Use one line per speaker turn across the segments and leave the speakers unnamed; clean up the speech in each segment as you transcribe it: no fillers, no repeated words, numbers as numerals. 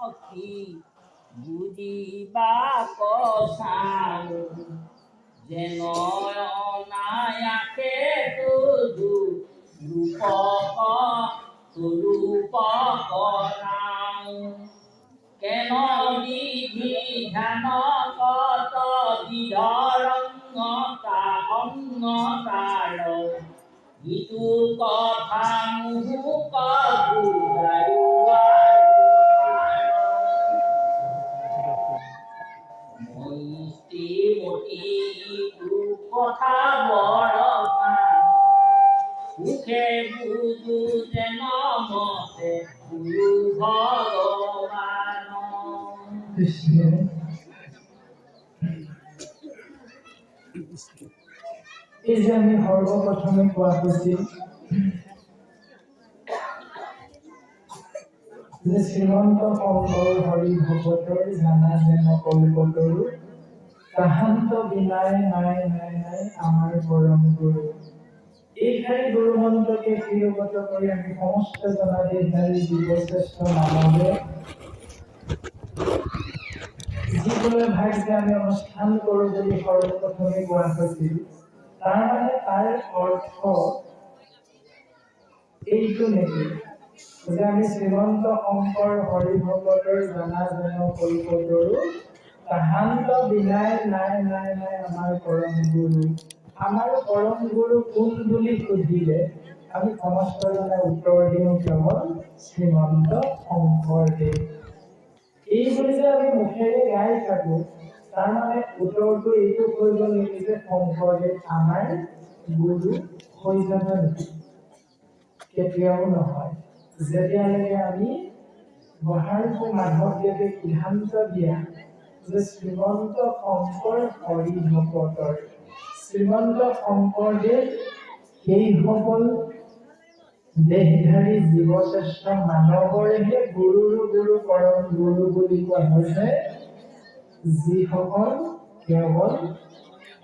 সখী বুজিবা কথাও যেন অনায়াসে তুজু ৰূপক ৰূপক নাও কেন বিধি ধ্যান কত বিধৰংগতা অংগতাৰ ইটো কথা মুহুক মতি কথা বৰ সুখে বুজু যেন মতে গুৰু ভগৱান
কৃষ্ণ। এই যে আমি সৰ্বপ্ৰথমে কোৱা হৈছিল যে শ্ৰীমন্ত শংকৰ হৰি ভকতৰ জানা যেন কল্পতৰু তাহান্ত বিনাই নাই নাই নাই আমাৰ পৰম গুৰু। এইখানি গুৰু মন্ত্ৰকে প্ৰিয়গত কৰি আমি সমস্ত জনাদেশধাৰী জীৱশ্ৰেষ্ঠ মানৱে যিবোৰে ভাগ্যে আমি অনুষ্ঠান কৰোঁ বুলি সৰ্বপ্ৰথমে কোৱা হৈছিল, তাৰ মানে তাৰ অৰ্থ এইটো নেকি যে আমি শ্ৰীমন্ত শংকৰ হৰি ভকতৰ জানা যেন কল্পতৰু তাহান্ত বিনাই নাই নাই নাই আমাৰ পৰম গুৰু। আমাৰ পৰম গুৰু কোন বুলি সুধিলে আমি সমস্তজনে উত্তৰ দিওঁ কেৱল শ্ৰীমন্ত শংকৰদেৱ। এই বুলি যে আমি মুখেৰে গাই থাকো তাৰ মানে উত্তৰটো এইটো হৈ গ'ল নেকি যে শংকৰদেৱ আমাৰ গুৰু হৈ যাব নেকি? কেতিয়াও নহয়। যেতিয়ালৈকে আমি বহাৰকো মাধৱদেৱে সিদ্ধান্ত দিয়া যে শ্ৰীমন্ত শংকৰ হৰি ভকতৰ শ্ৰীমন্ত শংকৰদেৱ সেইসকল দেহধাৰী জীৱশ্ৰেষ্ঠ মানৱৰেহে গুৰুৰ গুৰু পৰম গুৰু বুলি কোৱা হৈছে, যিসকল কেৱল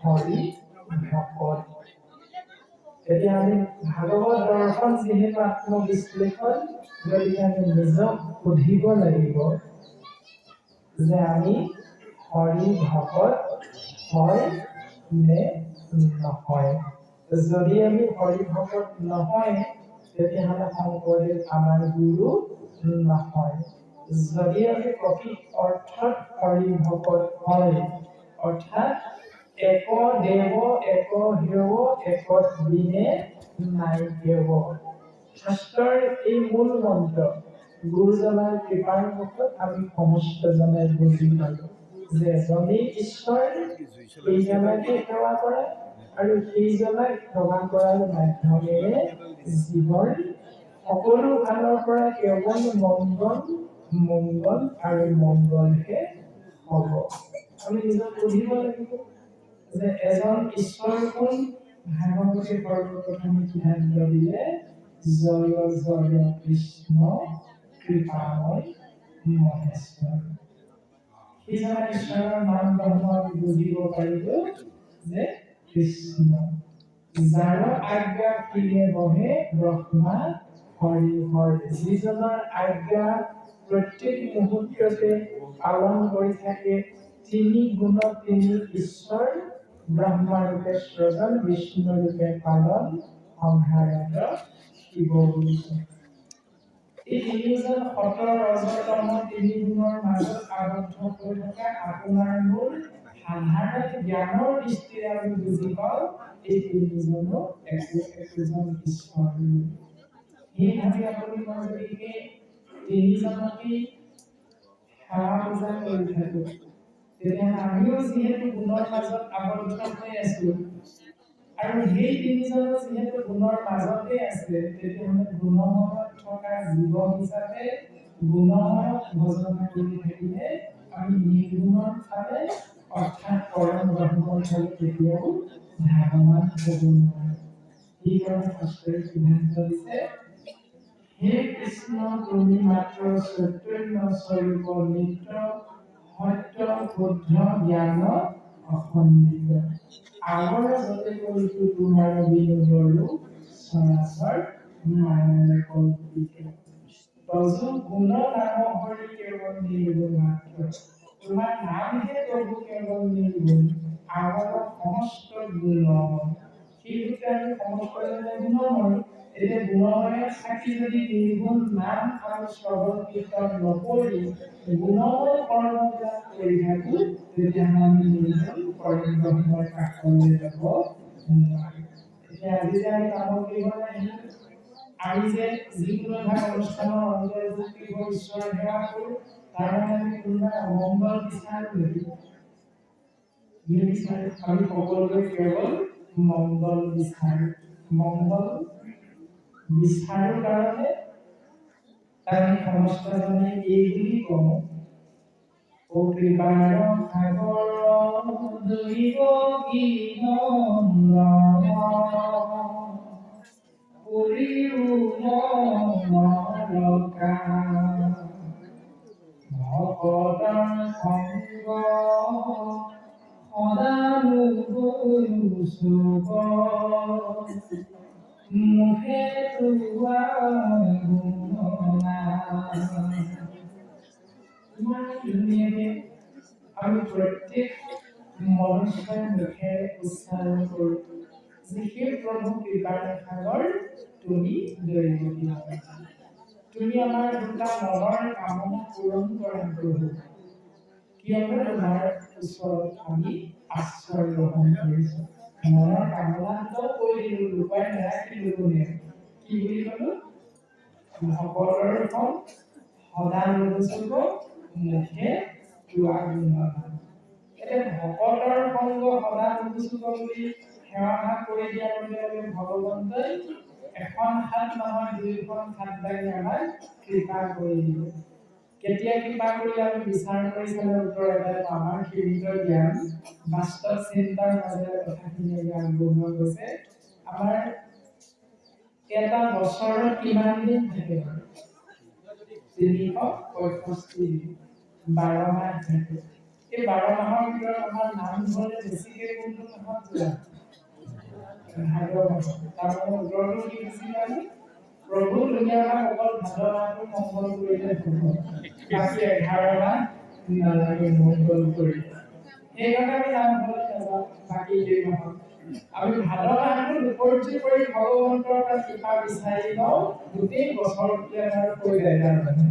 হৰি ভকত। এতিয়া আমি ভাগৱত দৰ্শন যিহেতু আত্মবিশ্লেষণ, গতিকে আমি নিজক সুধিব লাগিব যে আমি হৰি ভকত হয় নে নহয়। যদি আমি হৰি ভকত নহয় তেতিয়াহ'লে শংকৰদেৱ আমাৰ গুৰু নহয়। যদি আমি প্ৰকৃত অৰ্থত হৰি ভকত হয়, অৰ্থাৎ এক দেৱ এক হেৱ একত দিনে নাই কেৱ, শাস্ত্ৰৰ এই মূল মন্ত্ৰ গুৰুজনাৰ কৃপাৰ মুখত আমি সমস্তজনে বুজি পালো যে এজনেই ঈশ্বৰ, সেইজনকে সেৱা কৰা আৰু সেইজনক সেৱা কৰাৰ মাধ্যমেৰে জীৱন সকলো ফালৰ পৰা কেৱল মংগল মংগল আৰু মংগলহে হ'ব। আমি নিজক সুধিব লাগিব যে এজন ঈশ্বৰ কোন? ভাগৱতে সৰ্বপ্ৰথমে সিদ্ধান্ত দিলে জয় জয় কৃষ্ণ কৃপাময় মহেশ্বৰ। সেইজনা ঈশ্বৰৰ নাম ব্ৰহ্ম আমি বুজিব পাৰিলো যে কৃষ্ণ। যাৰ আজ্ঞা কিনে বহে ব্ৰহ্মা হৰি হৰ, যিজনৰ আজ্ঞা প্ৰত্যেক মুহূৰ্ততে পালন কৰি থাকে তিনি গুণ তিনি ঈশ্বৰ, ব্ৰহ্মাৰূপে সৃজন বিষ্ণুৰূপে পালন সংহাৰত শিৱ বুলি। এই তিনিজন সতৰ ৰজতম তিনি গুণৰ মাজত আবদ্ধ হৈ থকা আপোনাৰ মোৰ সাধাৰণ জ্ঞানৰ দৃষ্টিৰে আমি বুজি পাওঁ এই তিনিজনো একোজন ঈশ্বৰ। সেই ভাবি আপুনি মই যদি এই তিনিজনকেই সেৱা পূজা কৰি থাকো, তেতিয়াহ'লে আমিও যিহেতু গুণৰ মাজত আবদ্ধ হৈ আছো আৰু সেই তিনিজনো যিহেতু গুণৰ মাজতে আছে, তেতিয়াহ'লে গুণময়ত থকা জীৱ হিচাপে গুণময়ক ভজনা কৰি থাকিলে আমি নিৰ্গুণৰ ফালে অৰ্থাৎ পৰম ব্ৰহ্মৰ ফালে কেতিয়াও ধাৱমান হ'ব নোৱাৰো। সেইকাৰণে শাস্ত্ৰই সিদ্ধান্ত দিছে, হে কৃষ্ণ তুমি মাত্ৰ চৈতন্য স্বৰূপ নিত্য সত্য শুদ্ধ জ্ঞান অখণ্ডিত, আগৰ যতে কৰিছো তোমাৰ বিনোদৰো চৰাচৰ মায়াৰে কল্পিত। তজু গুণ নাম হৰি কেৱল নির্গুণ মাত্র। তোমার নামহে প্রভু কেবল নির্গুণ, আমার সমস্ত গুণময়। সেইটোকে আমি সমস্ত গুণময়। এতিয়া গুণময় থাকি যদি নিৰ্গুণ নাম আৰু শ্ৰৱণ কীৰ্তন নকৰি গুণময় কৰ্মবিলাক কৰি থাকো, তেতিয়াহ'লে আমি নিৰ্গুণ পৰম ব্ৰহ্মৰ কাষলৈ যাব নোৱাৰিম। এতিয়া আজি যে আমি সামগ্ৰিকভাৱে আমি যে যিকোনো ভাগ অনুষ্ঠানৰ অন্তৰ্ভুক্তি হৈ ঈশ্বৰ সেৱা কৰোঁ, তাৰ মানে আমি কোনোবা মংগল বিচাৰো নেকি? নিবিচাৰো। আমি সকলোৱে কেৱল মংগল বিচাৰো। মংগল বিচাৰো কাৰণে আমি সমস্তজনে এই বুলি কওঁ, ও কৃপাৰ সাগৰ দৈব কি মৰকা ভকতৰ সংগ সদানুসুক মুখে তোৱা ইমান ধুনীয়াকে আমি প্ৰত্যেক মনুষ্যৰ মুখেৰে উচ্চাৰণ কৰোঁ যে হে প্ৰভু কৃপাৰ সাগৰ তুমি দৈৱকী নৰকা। তুমি আমাৰ দুটা মনৰ কামনা পূৰণ কৰা প্ৰভু, কিয়নো তোমাৰ ওচৰত আমি আশ্ৰয় গ্ৰহণ কৰিছোঁ। মনৰ কামনাটো কৈ দিলোঁ, লুকুৱাই নাৰাখিলোঁ কোনেও। কি বুলি ক'লো? ভকতৰ খন সদা নুসুক মুখে তোৱা গুণগান। এতিয়া ভকতৰ সংগ সদা নুসুক বুলি সেৱা ভাগ কৰি দিয়াৰ লগে লগে ভগৱন্তই এখন হাত নহয় দুইখন হাত দাঙি আমাক কৃপা কৰি দিব। কেতিয়া কৃপা কৰিলে আমি বিচাৰ কৰি চালে উত্তৰ এটাই পাওঁ, আমাৰ সীমিত জ্ঞান বাস্তৱ চিন্তাৰ মাজেৰে কথাখিনি আগবঢ়োৱা গৈছে। আমাৰ এটা বছৰত কিমান দিন থাকে? 365 দিন, 12 মাহ থাকে। এই 12 মাহৰ ভিতৰত আমাৰ নাম ধৰে বেছিকে কোনটো মাহত যোৱা? ভাদ মাহ। তাৰমানে উত্তৰটো কি দিছিলে আমি? প্ৰভু তুমি আমাক অকল ভাদ মাহটো মংগল কৰিলে হ'ব, বাকী 11 মাহ নালাগে মংগল কৰিলে। সেইকাৰণে আমি নামঘৰলৈ নাযাওঁ বাকী দুই মাহত। আমি ভাদ মাহটো উপৰ্য কৰি ভগৱন্তৰ পৰা কৃপা বিচাৰি লওঁ, গোটেই বছৰটোৱে আমাৰ হৈ যায় তাৰমানে।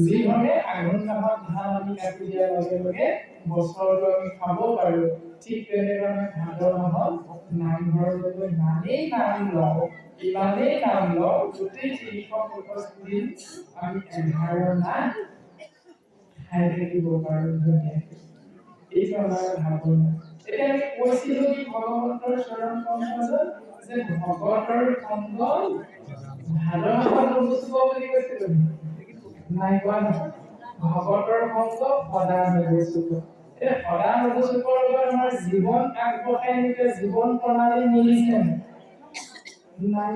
যিধৰণে আঘোণ মাহত ধান আমি কাটি দিয়াৰ লগে লগে বছৰটো আমি খাব পাৰোঁ, ঠিক তেনেদৰে ভাদ মাহত নামঘৰলৈ ইমানেই নাম লওঁ, ইমানেই নাম লওঁ, গোটেই 365 দিন আমি 11 মাহ খাই থাকিব পাৰোঁ ধুনীয়াকৈ। এইটো আমাৰ ভাৱনা। এতিয়া আমি কৈছিলোঁ কি ভগৱন্তৰ চৰণ কমলত যে ভকতৰ সংগ ভাদ মাহত নুসুক বুলি কৈছিলোঁ। নাই কোৱা নহয়। ভকতৰ সংগ সদা নুসুক। এই সদা নুসুকৰ লগত আমাৰ জীৱন আগবঢ়াই নিলে জীৱন প্ৰণালী মিলিছে নাই?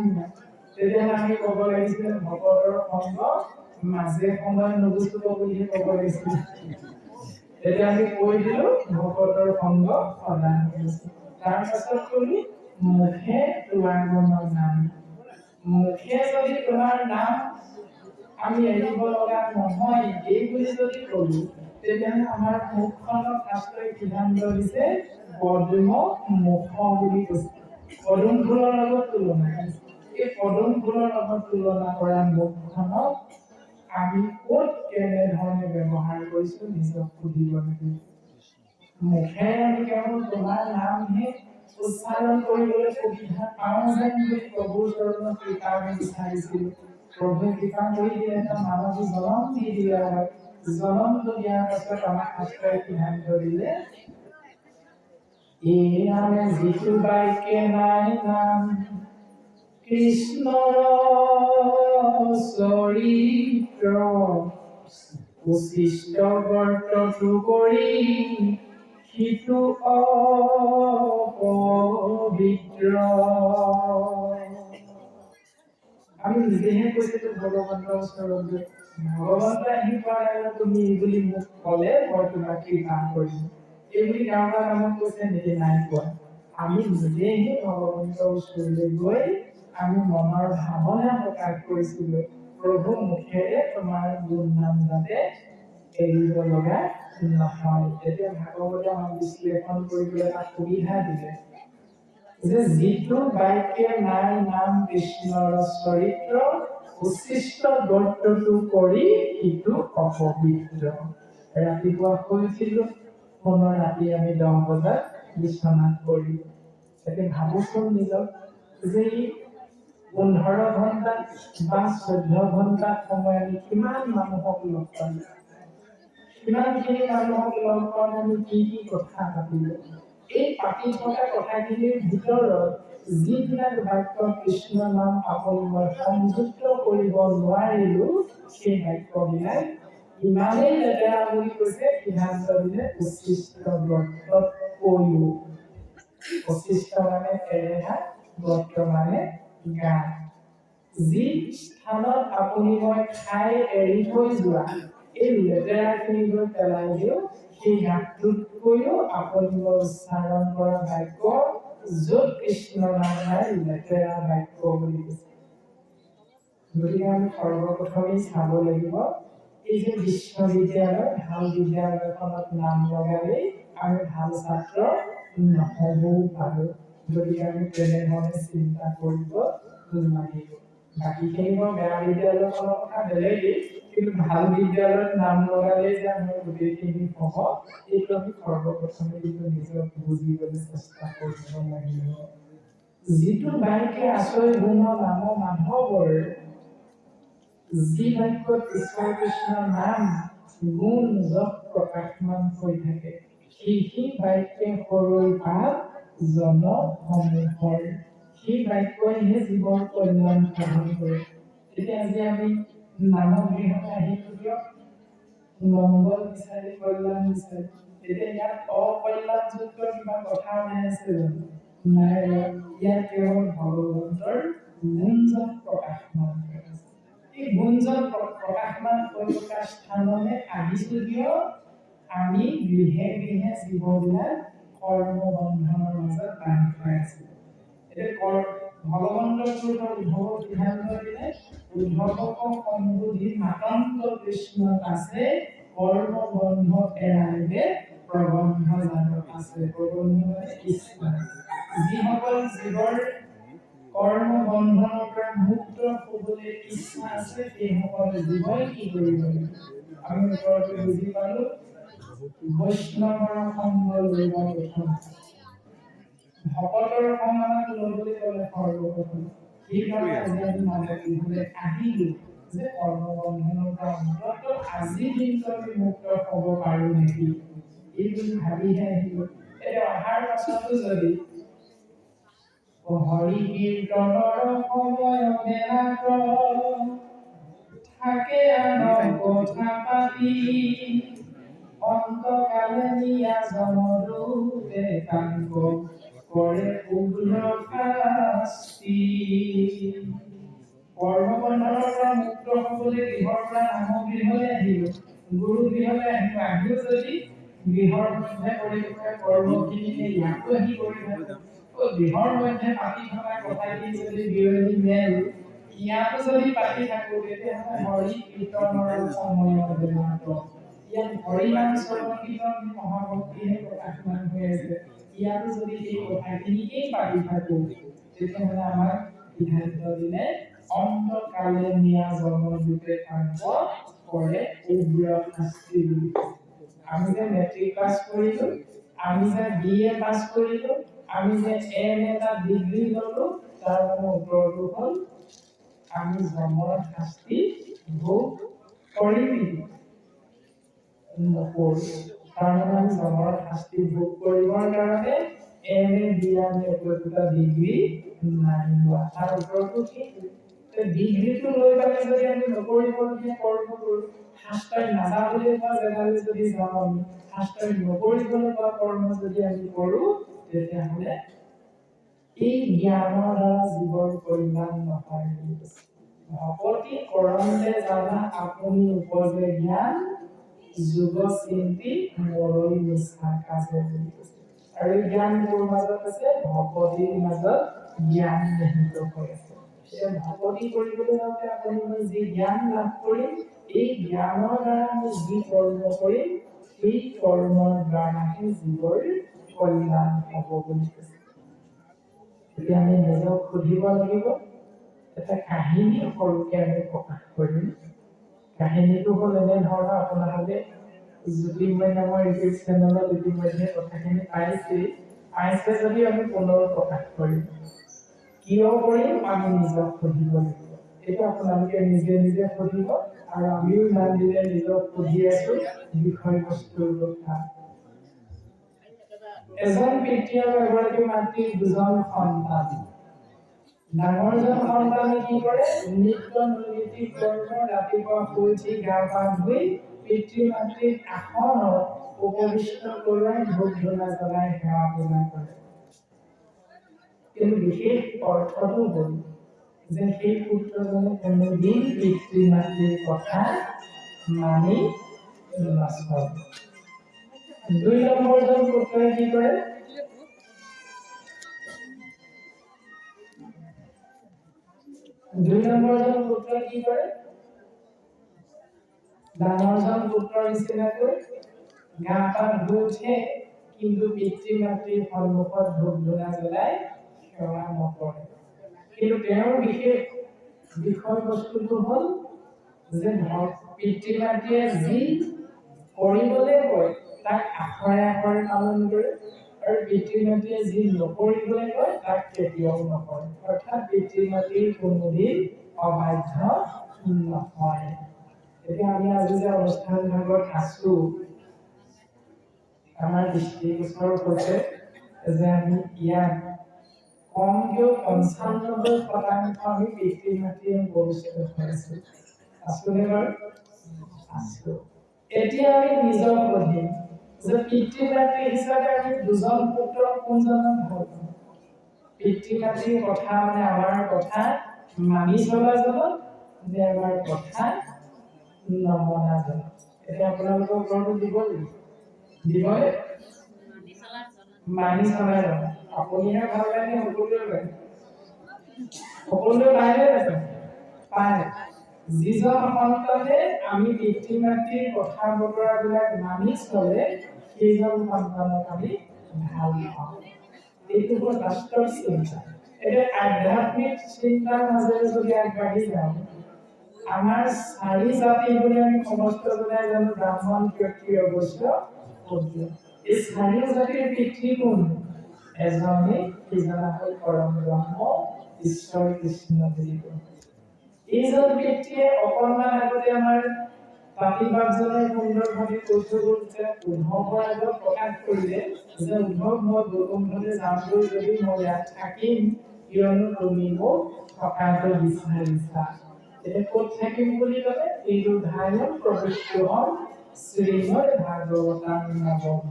তেতিয়াহ'লে আমি ক'ব লাগিছিলে ভকতৰ সংগ মাজে সময়ে নুসুক বুলিহে ক'ব লাগিছিলে। এতিয়া আমি কৈ দিলোঁ ভকতৰ সংগ সদা নুসুক। তাৰ পাছত ক'লো মুখে তোৱা গুণৰ নাম। মুখে যদি তোমাৰ নাম আমি এৰিব লগা নহয় এই বুলি যদি ক'লো, তেতিয়াহ'লে আমাৰ মুখখনক শাস্ত্ৰই সিদ্ধান্ত দিছে পদুম মুখ বুলি কৈছে। পদুম ফুলৰ লগত তুলনা কৰিছে। এই পদুম ফুলৰ লগত তুলনা কৰা মুখখনক আমি ক'ত কেনেধৰণে ব্যৱহাৰ কৰিছোঁ নিজক সুধিব লাগিব। মুখেৰে আমি কেৱল তোমাৰ নামহে উচ্চাৰণ কৰিবলৈ সুবিধা পাওঁ যেন বুলি প্ৰভুৰ চৰণত কৃপা বিচাৰিছিলোঁ। প্ৰভুৱে কৃপা কৰি দিলে এটা মানৱী জনম দি দিলে হয়। জনমটো দিয়াৰ পাছত আমাক শাস্ত্ৰই সিদ্ধান্ত দিলে এই নামে যিটো বাক্যে নাই নাম কৃষ্ণৰ চৰিত্ৰ উচিষ্ট বৰ্তটো কৰি সিটো অপবিত্ৰ। আমি নিজেহে কৈছিলোঁ ভগৱন্তৰ ওচৰত গৈ, ভগৱন্তই আহি কোৱা নাই তুমি এই বুলি মোক ক'লে মই তোমাক কৃপা কৰিম। এই বুলি কাৰোবাৰ নামত কৈছে নেকি? নাই কোৱা। আমি নিজেহে ভগৱন্তৰ ওচৰলৈ গৈ আমি মনৰ ভাৱনা প্ৰকাশ কৰিছিলোঁ, প্ৰভু মুখেৰে তোমাৰ গুণ নাম যাতে এৰিব লগা নহয়। এতিয়া ভাগৱতে আমাক বিশ্লেষণ কৰিবলৈ এটা সুবিধা দিলে যে যিটো বাক্যে নাই নাম কৃষ্ণৰ চৰিত্ৰ উচ্ছিষ্ট গত্যটো কৰি সিটো অপবিত্ৰ। ৰাতিপুৱা শুই উঠিলো, পুনৰ ৰাতি আমি 10 বজাত বিচনাত পৰি। এতিয়া ভাবোচোন নিজক যে ই 15 ঘণ্টা বা 14 ঘণ্টা সময় আমি কিমান মানুহক লগ পালো, কিমানখিনি মানুহক লগ পালে আমি কি কি কথা পাতিলো। এই পাতি থকা কথাখিনিৰ ভিতৰত যিবিলাক বাক্য কৃষ্ণ নাম আপুনি মই সংযুক্ত কৰিব নোৱাৰিলো, সেই বাক্যবিলাক ইমানেই লেতেৰা বুলি কৈছে সিদ্ধান্ত দিলে উচ্ছিষ্ট গত্ৰত কৈও। উচ্ছিষ্ট মানে এৰেহা, গত্ৰ মানে গাত। যি স্থানত আপুনি মই খাই এৰি থৈ যোৱা এই লেতেৰাখিনি গৈ পেলাই দিওঁ, সেই গাতটোতকৈও আপুনি মই উচ্চাৰণ কৰা বাক্য য'ত কৃষ্ণ নাম নাই লেতেৰা বাক্য বুলি কৈছে। গতিকে আমি সৰ্বপ্ৰথমেই চাব লাগিব এই যে বিশ্ববিদ্যালয়, ভাল বিদ্যালয়খনত নাম লগালেই আমি ভাল ছাত্ৰ নহবও পাৰোঁ। গতিকে আমি তেনেধৰণে চিন্তা কৰিব লাগিব। বাকীখিনি মই বেয়া বিদ্যালয়খনৰ কথা বেলেগেই, কিন্তু ভাল বিদ্যালয়ত নাম লগালেই যে আমাৰ গোটেইখিনি হ'ব, এইটো আমি সৰ্বপ্ৰথমে কিন্তু নিজক বুজিবলৈ চেষ্টা কৰিব লাগিব। যিটো বাক্যে আচল গুণ নাম মাধৱৰ, যি বাক্যত ঈশ্বৰ কৃষ্ণৰ নাম গুণ যশ প্ৰকাশমান হৈ থাকে, সেই বাক্যে সৰল পাপ জনসমূহৰ, সেই বাক্যইহে জীৱৰ কল্যাণ সাধন কৰে। এতিয়া আজি আমি নামত গৃহলৈ আহিলো কিয়? মংগল বিচাৰি, কল্যাণ বিচাৰি। এতিয়া ইয়াত অকল্যাণযুক্ত কিবা কথা ওলাই আছে জানো? নাই। ইয়াত কেৱল ভগৱন্তৰ গুণজন প্ৰকাশমান হৈ আছে। এই গুণজন প্ৰকাশমান হৈ থকা স্থানলৈ আহিছো কিয়? আমি গৃহে গৃহে জীৱবিলাক কৰ্মবন্ধনৰ মাজত বান্ধি থৈ আছিলো। এতিয়া ভগৱন্তৰ উদ্ধৱক সিদ্ধান্ত দিলে, উদ্ধৱক সম্বোধি মাতন্ত কৃষ্ণ আছে কৰ্মবন্ধ এৰাইবে প্ৰবন্ধ জানত আছে। প্ৰবন্ধ মানে ইচ্ছা। যিসকল জীৱৰ কৰ্মবন্ধনৰ পৰা মুক্ত হ'বলৈ ইচ্ছা আছে, সেইসকল জীৱই কি কৰিব লাগিব? আমি ওপৰতে বুজি পালো, বৈষ্ণৱৰ সংগ লব প্ৰথম। ভকতৰ সংগ আমাক ল'বলৈ ক'লে সৰ্বপ্ৰথম। সেইকাৰণে আজি আমি নামলৈ আহিলো যে কৰ্মবন্ধনৰ পৰা অন্তত আজিৰ দিনটো আমি মুক্ত হ'ব পাৰো নেকি, এই বুলি ভাবিহে আহিলো। এতিয়া অহাৰ পাছতো যদি হৰি কীৰ্তনৰ সময় বেলাত থাকে আন কথা পাতি, অন্তকালে নিয়া জনদূতে কাংক কৰে উগ্ৰ শাস্তি। কৰ্মবন্ধনৰ পৰা মুক্ত হ'বলৈ গৃহৰ পৰা নাম গৃহলৈ আহিলো, গুৰু গৃহলৈ আহিলো। আহিও যদি গৃহৰ মধ্যে কৰি থকা কৰ্মখিনিকে ইয়াতো আহি কৰি থাকো, গৃহৰ মধ্যে পাতি থকা কথাখিনি যদি বিয়লি মেল ইয়াতো যদি পাতি থাকো, তেতিয়াহ'লে হৰি কীৰ্তনৰ সময়ত বেলাত ইয়াত হৰিনাম শ্ৰৱণ কীৰ্তন মহাভক্তিহে প্ৰকাশমান হৈ আছে, ইয়াতো যদি সেই কথাখিনিকেই পাতি থাকো, তেতিয়াহ'লে আমাক সিদ্ধান্ত দিলে অন্তকালে নিয়া জনদূতে কাংক কৰে উগ্ৰ শাস্তি বুলি। আমি যে মেট্ৰিক পাছ কৰিলো, আমি যে BA পাছ কৰিলো, আমি যে M এটা ডিগ্ৰী ললো, তাৰ মানে উত্তৰটো হ'ল আমি জমৰ শাস্তি ভোগ কৰিম নেকি? নকৰো। তাৰমানে আমি জমৰ শাস্তি ভোগ কৰিবৰ কাৰণে MA BA একোটা ডিগ্ৰী নাই লোৱা। তাৰ উত্তৰটো কি? ডিগ্ৰীটো লৈ পেলাই যদি আমি নকৰিবলগীয়া কৰ্ম কৰো, শাস্ত্ৰই নাযাবলৈ পোৱা জেগালৈ যদি যাওঁ, আমি শাস্ত্ৰই নকৰিবলৈ পোৱা কৰ্ম যদি আমি কৰো, তেতিয়াহ'লে এই জ্ঞানৰ দ্বাৰা জীৱৰ কল্যাণ নহয়। ভকতি কৰন্তে জানা আপুনি উপজে জ্ঞান, যোগ চিন্তি মৰৈ নিষ্ঠা কাজে বুলি কৈছে। আৰু এই জ্ঞান মোৰ মাজত আছে, ভকতিৰ মাজত জ্ঞান নিহিত হৈ আছে। ভকতি কৰিবলৈ যাওঁতে আপুনি যি জ্ঞান লাভ কৰিম, এই জ্ঞানৰ দ্বাৰা আমি যি কৰ্ম কৰিম সেই কৰ্মৰ দ্বাৰাহে জীৱৰ কল্যাণ হ'ব বুলি কৈছে। এতিয়া আমি নিজক সুধিব লাগিব। এটা কাহিনী সৰুকে আমি প্ৰকাশ কৰিম। কাহিনীটো হ'ল এনে ধৰণৰ, আপোনালোকে জ্যোতিৰ্ময় নামৰ ইউটিউব চেনেলত ইতিমধ্যে কথাখিনি পাইছে যদি আমি পুনৰ প্ৰকাশ কৰিম। কিয় কৰিম আমি নিজক সুধিব লাগিব। এইটো আপোনালোকে নিজে নিজে সুধিব, আৰু আমিও ইমান দিনে নিজক সুধি আছো বিষয়বস্তুৰ কথা। এজন পিতৃ আৰু এগৰাকী মাতৃৰ দুজন সন্তান। ডাঙৰজন সন্তানে কি কৰে? নিত্য নৈমিত্তিক কৰ্ম, ৰাতিপুৱা শুই উঠি গা পা ধুই পিতৃ মাতৃক আসনত উপবিষ্ট কৰোৱাই ধূপ ধূনা জ্বলাই সেৱা পূজা কৰে। কিন্তু বিশেষ অৰ্থটো হ'ল যে সেই পুত্ৰজনে কোনোদিন পিতৃ মাতৃৰ কথা মানি নচলে। ২ নম্বৰজন পুত্ৰই কি কৰে? ডাঙৰজন পুত্ৰৰ নিচিনাকৈ গা পা ধুই উঠে, কিন্তু পিতৃ মাতৃৰ সন্মুখত ধূপ ধূনা জ্বলাই সেৱা নকৰে। কিন্তু তেওঁৰ বিশেষ বিষয়বস্তুটো হ'ল যে পিতৃ মাতৃয়ে যি কৰিবলৈ কয় তাক আখৰে আখৰে পালন কৰে, আৰু পিতৃ মাতৃয়ে যি নকৰিবলৈ কয় তাক কেতিয়াও নকৰে। অৰ্থাৎ পিতৃ মাতৃৰ কোনোদিন অবাধ্য নহয়। এতিয়া আমি আজি যে অনুষ্ঠান ভাগত আছো, আমাৰ দৃষ্টিগোচৰ হৈছে যে আমি ইয়াত কমকেও ৯৫% আমি পিতৃ মাতৃয়ে উপস্থিত হৈ আছো। আছোনে বাৰু? আছো। এতিয়া আমি নিজক সুধিম যে পিতৃ মাতৃ হিচাপে আমি দুজন পুত্ৰক কোনজনক ভাল পাওঁ? পিতৃ মাতৃৰ কথা মানে আমাৰ কথা মানি চলাজনক নে আমাৰ কথা নমনাজনক? এতিয়া আপোনালোকৰ ঘৰতো দিব লাগিব। দিবনে? মানি চলাজনক। আপুনিহে ভাল পায় নে সকলোৱে পায়? সকলোৱে পায়নে নাপায়? পায়। যিজন সন্তানে আমি পিতৃ মাতৃৰ কথা বতৰাবিলাক মানি চলে, সেইজন সন্তানক আমি ভাল পাওঁ। এইটো হ'ল বাস্তৱ চিন্তা। এতিয়া আধ্যাত্মিক চিন্তাৰ মাজেৰে যদি আগবাঢ়ি যাওঁ, আমাৰ ৪ জাতি বুলি আমি সমস্ত জনাই জানো, ব্ৰাহ্মণ, ক্ষত্ৰিয়, বৈশ্য, শূদ্ৰ। এই ৪ জাতিৰ পিতৃ কোন? এজনেই, সিজনা হ'ল পৰম ব্ৰহ্ম ঈশ্বৰ কৃষ্ণ বুলি কয়। এইজন পিতৃয়ে অকণমান আগতে আমাৰ পাতিবাগজনৰ সুন্দৰভাৱে কৈ থৈ গ'ল যে উদ্ধৱৰ আগত প্ৰকাশ কৰিলে যে উদ্ধৱ, মই বৈকুণ্ঠলৈ যামগৈ যদি মই ইয়াত থাকিম, কিয়নো তুমি মোক থকাটো বিচাৰিছা। এতিয়া ক'ত থাকিম বুলি ক'লে? এইটোধায়ন প্ৰবিষ্ট্যহম শ্ৰীমদ ভাগৱতাম নৱম।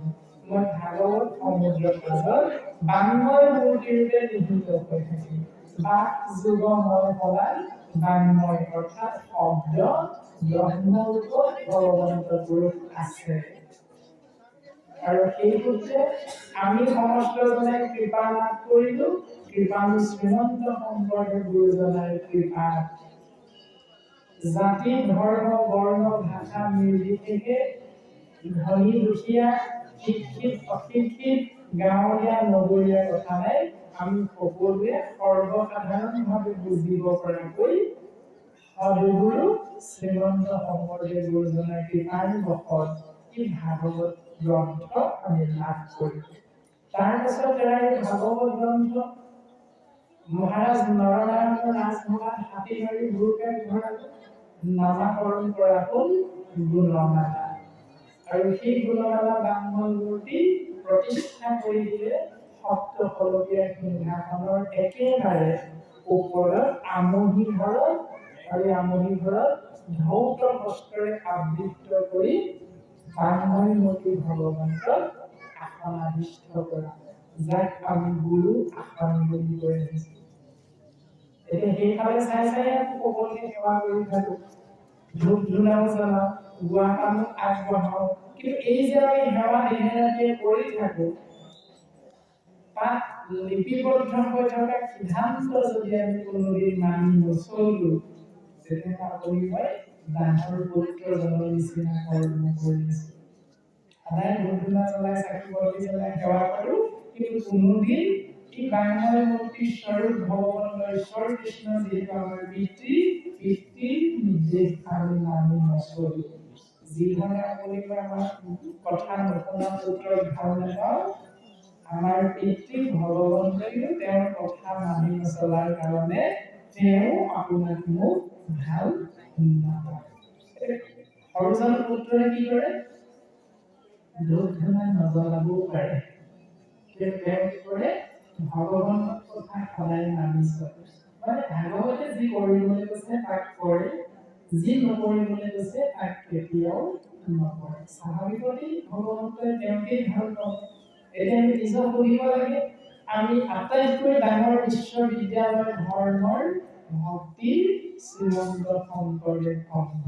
মই ভাগৱত সমুদ্ৰ মাজত বাংময় মূৰ্তিৰূপে নিহিত হৈ থাকিম। বাক যোগ মই পলাই বাংময়, অৰ্থাৎ শব্দ ব্ৰহ্মৰূপত ভগৱন্ত পুৰুষ আছে। আৰু সেই সূত্ৰে আমি সমস্তজনে কৃপা লাভ কৰিলো। কৃপানো শ্ৰীমন্ত শংকৰদেৱ গুৰুজনাৰ কৃপা। জাতি, ধৰ্ম, বৰ্ণ, ভাষা নিৰ্বিশেষে ধনী দুখীয়া, শিক্ষিত অশিক্ষিত, গাঁৱলীয়া নগৰীয়া কথা নাই, আমি সকলোৱে সৰ্বসাধাৰণভাৱে বুজিব পৰাকৈ সদগুৰু শ্ৰীমন্ত শংকৰদেৱ গুৰুজনাৰ কৃপাৰ বশত এই ভাগৱত গ্ৰন্থ আমি লাভ কৰিলো। তাৰপাছত এই ভাগৱত গ্ৰন্থ মহাৰাজ নৰনাৰায়ণৰ ৰাজসভাত হাতী মাৰি গুৰুকাক ভৰালে। নামাকৰণ কৰা হ'ল গুণমালা, আৰু সেই গুণমালা ব্ৰাহ্মণ মূৰ্তি প্ৰতিষ্ঠা কৰি দিলে সপ্তশলকীয়া সিংহাসনৰ একেবাৰে ওপৰত আমহি ঘৰত, আৰু আমহি ঘৰত ধৌত বস্ত্ৰৰে আবৃত কৰি ব্ৰাহ্মণ মূৰ্তি ভগৱন্তক আসনাধিষ্ঠ কৰা, যাক আমি গুৰু আসন বুলি কৈ আহিছো। এতিয়া সেইফালে চাই চাই আমি সকলোকে সেৱা কৰি থাকো, ধূপ ধূনাও জ্বলাও, গোৱা কামত আগবঢ়াও। কিন্তু এই যে আমি সেৱা দেহেৰে কৰি থাকো, তাত লিপিবদ্ধ হৈ থকা সিদ্ধান্ত যদি আমি কোনোদিন মানি নচলো, তেতিয়া আপুনি মই ডাঙৰ পুত্ৰজনৰ নিচিনা কৰ্ম কৰি আছো। সদায় ধূপ-ধূনা জ্বলাই চাকি বন্তি জ্বলাই সেৱা কৰো, কিন্তু কোনোদিন এই বাংময় মূৰ্তি স্বৰূপ ভগৱান ঈশ্বৰ কৃষ্ণ যিহেতু আমাৰ পিতৃৰ নিৰ্দেশ আমি মানি নচলো। যিধৰণে আপুনি আমাৰ কথা নুশুনা পুত্ৰক ভাল নাপাওঁ, আমাৰ পিতৃ ভগৱন্তইও তেওঁৰ কথা মানি নচলাৰ কাৰণে তেওঁ আপোনাক মোক ভাল নাপায়। সৰুজন পুত্ৰই কি কৰে? ধূপ-ধূনা নজ্বলাবও পাৰে, কিন্তু তেওঁ কি কৰে? ভগৱানৰ কথা সদায় মানি চলে। মানে ভাগৱতে যি কৰিবলৈ কৈছে তাক কৰে, যি নকৰিবলৈ কৈছে তাক কেতিয়াও নকৰে। স্বাভাৱিকতেই ভগৱন্তই তেওঁকেই ভাল পায়। এতিয়া আমি নিজক সুধিব লাগে, আমি আটাইতকৈ ডাঙৰ বিশ্ববিদ্যালয় ধৰ্মৰ ভক্তিৰ শ্ৰীমন্ত শংকৰদেৱ সংঘ।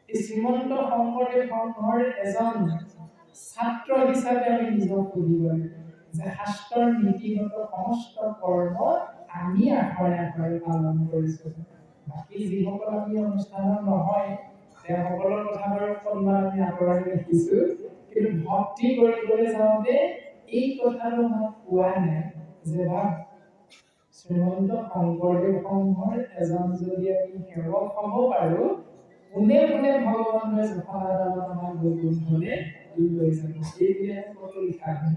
এই শ্ৰীমন্ত শংকৰদেৱ সংঘৰ এজন ছাত্ৰ হিচাপে আমি নিজক সুধিব লাগে যে শাস্ত্ৰৰ নীতিগত সমস্ত কৰ্ম আমি আখৰে আখৰে পালন কৰিছো। বাকী যিসকল আমি অনুষ্ঠানত নহয় তেওঁসকলৰ কথা বাৰু অকণমান আমি আঁতৰাই ৰাখিছো, কিন্তু ভক্তি কৰিবলৈ যাওঁতে এই কথাটো মই কোৱা নাই যে শ্ৰীমন্ত শংকৰদেৱ সংঘৰ এজন যদি আমি সেৱক হ'ব পাৰো, কোনে কোনে ভগৱানৰ জখলাদালত আমাৰ বৈকুণ্ঠলৈ লৈ যাব, এইবিলাক কতো লিখা নাই।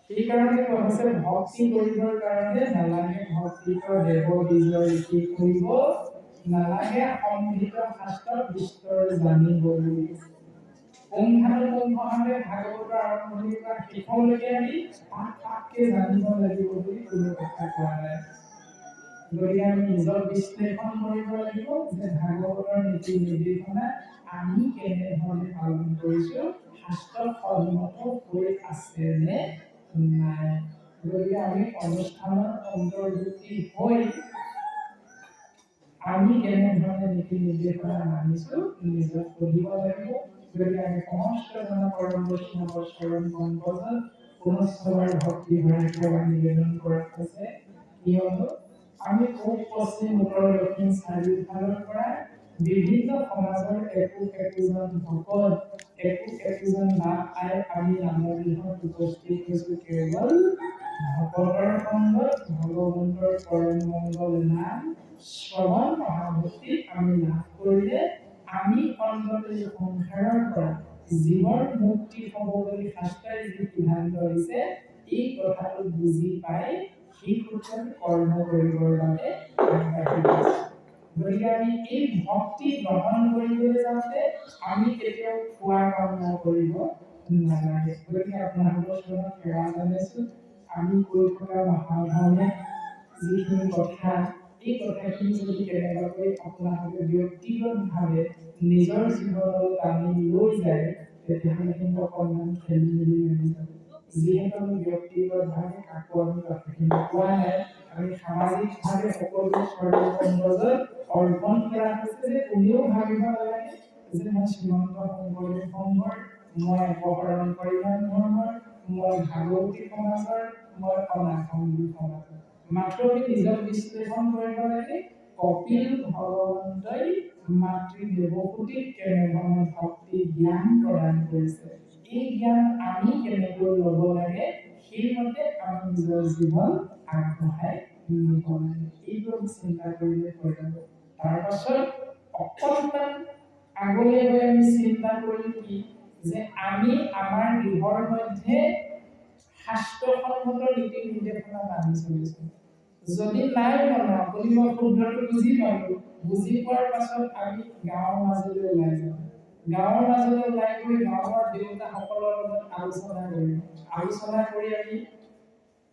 সেইকাৰণে কোৱা হৈছে ভক্তি কৰিবৰ কাৰণে নালাগে ভক্তিত দেৱ বিজয় কি কৰিব, নালাগে অমৃত শাস্ত্ৰ বিস্তৰ জানিব বুলি। পুংখানুপুংখভাৱে ভাগৱতৰ আৰম্ভণিৰ পৰা শেষলৈকে আমি পাক-পাককে জানিব লাগিব বুলি কোনো কথা কোৱা নাই। গতিকে আমি নিজক বিশ্লেষণ কৰিব লাগিব যে ভাগৱতৰ নীতি নিৰ্দেশনা আমি কেনেধৰণে পালন কৰিছো, শাস্ত্ৰত সন্মত হৈ আছে নে নাই। গতিকে আমি অনুষ্ঠানৰ অন্তৰ্ভুক্তি হৈ আমি কেনেধৰণে নীতি নিৰ্দেশনা মানিছো নিজক সুধিব লাগিব। গতিকে আমি সমস্ত জন পৰম বৈষ্ণৱ চৰণ পংকজত পুনশ্চবাৰ ভক্তি ভৰাই সেৱা নিবেদন কৰা হৈছে, কিয়নো আমি পূব পশ্চিম উত্তৰ দক্ষিণ চাৰিওফালৰ পৰা বিভিন্ন সমাজৰ একোজন ভকত একোজন বাপ আই আমি নামগৃহত উপস্থিত হৈছো কেৱল ভকতৰ সংগত ভগৱন্তৰ পৰম মংগল নাম শ্ৰৱণ মহাভক্তি আমি লাভ কৰিলে আমি অন্তত এই সংসাৰৰ পৰা জীৱন মুক্তি হ'ব বুলি শাস্ত্ৰই যি সিদ্ধান্ত দিছে, এই কথাটো বুজি পাই সেই সূত্ৰত কৰ্ম কৰিবৰ বাবে আগবাঢ়ি গৈছে। গতিকে আমি এই ভক্তি গ্ৰহণ কৰিবলৈ যাওঁতে আমি কেতিয়াও খোৱা কামনা কৰিব নালাগে। গতিকে আপোনালোকৰ ওচৰত সেৱা জনাইছো, আমি কৈ থকা মহাভাৱে যিখিনি কথা, এই কথাখিনি যদি কেনেবাকৈ আপোনালোকে ব্যক্তিগতভাৱে নিজৰ জীৱনলৈ টানি লৈ যায়, তেতিয়াহ'লে কিন্তু অকণমান খেলি মেলি লাগি যাব। যিহেতু আমি ব্যক্তিগতভাৱে কাকো আমি কথাখিনি কোৱা নাই, আমি সামাজিকভাৱে সকলো চৰণ পংকজত অৰ্পণ কৰা হৈছে যে কোনেও ভাবিব নালাগে যে মই শ্ৰীমন্ত শংকৰদেৱ সংঘৰ, মই অপহৰণ পৰিধান ধৰ্মৰ, মই ভাগৱতী সমাজৰ, মই অনাসংগী সমাজৰ। মাত্ৰ আমি নিজক বিশ্লেষণ কৰিব লাগে, কপিল ভগৱন্তই মাতৃ দেৱকুটিক কেনেধৰণে ভক্তি জ্ঞান প্ৰদান কৰিছে, এই জ্ঞান আমি কেনেকৈ ল'ব লাগে, সেইমতে আমি নিজৰ জীৱন আগবঢ়াই নিব লাগে। এইটো আমি চিন্তা কৰিলে হৈ যাব। তাৰ পাছত অকণমান আগলৈ গৈ আমি চিন্তা কৰিম কি যে আমি আমাৰ গৃহৰ মধ্যে শাস্ত্ৰসন্মত নীতি নিৰ্দেশনা মানি চলিছো। যদি নাই মনা আপুনি মই শুদ্ধটো বুজি পালো, বুজি পোৱাৰ পাছত আমি গাঁৱৰ মাজলৈ ওলাই যাম। গাঁৱৰ মাজলৈ ওলাই গৈ গাঁৱৰ দেউতাসকলৰ লগত আলোচনা কৰিম। আলোচনা কৰি আমি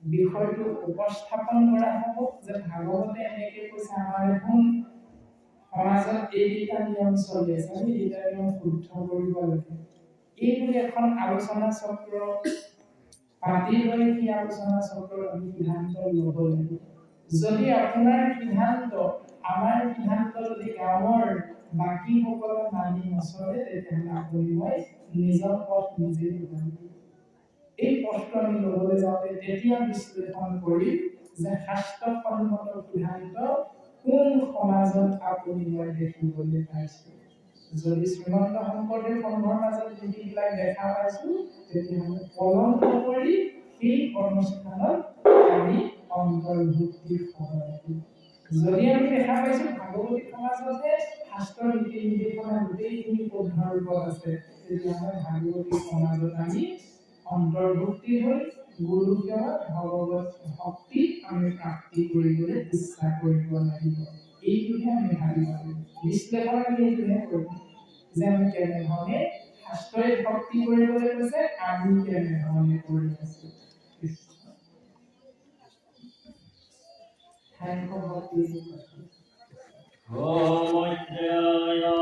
বিষয়টো উপস্থাপন কৰা হ'ব যে ভাগৱতে এনেকৈ কৈছে, আমাৰ এখন সমাজত এইকেইটা নিয়ম চলি আছে, আমি এইকেইটা নিয়ম শুদ্ধ কৰিব লাগে। এই বুলি এখন আলোচনা চক্ৰ পাতি লৈ সেই আলোচনা চক্ৰৰ আমি সিদ্ধান্ত ল'ব লাগিব। যদি আপোনাৰ সিদ্ধান্ত আমাৰ সিদ্ধান্ত যদি গাঁৱৰ বাকীসকলে মানি নচলে, তেতিয়াহ'লে আপুনি মই নিজৰ পথ নিজে ল'ব। এই পথটো আমি ল'বলৈ যাওঁতে তেতিয়া বিশ্লেষণ কৰিম যে শাস্ত্ৰসন্মত সিদ্ধান্ত কোন সমাজত আপুনি মই দেখিবলৈ পাইছো? যদি শ্ৰীমন্ত শংকৰদেৱ সংঘৰ মাজত নীতিবিলাক দেখা পাইছো, তেতিয়াহ'লে পলম নকৰি সেই অনুষ্ঠানত আমি অন্তৰ্ভুক্তি হ'ব লাগিব। যদি আমি দেখা পাইছো ভাগৱতী সমাজতে শাস্ত্ৰৰ নীতি নিৰ্দেশনা গোটেইখিনি শুদ্ধ ৰূপত আছে, তেতিয়াহ'লে ভাগৱতী সমাজত আমি অন্তৰ্ভুক্তি হৈ গুৰু সেৱাত ভগৱত ভক্তি আমি প্ৰাপ্তি কৰিবলৈ ইচ্ছা কৰিব লাগিব। এইটোহে আমি ভাবিব লাগিব। বিশ্লেষণ আমি এইটোহে কৰিম যে আমি কেনেধৰণে শাস্ত্ৰই ভক্তি কৰিবলৈ কৈছে, আমি কেনেধৰণে কৰি আছো।
ময়.জয়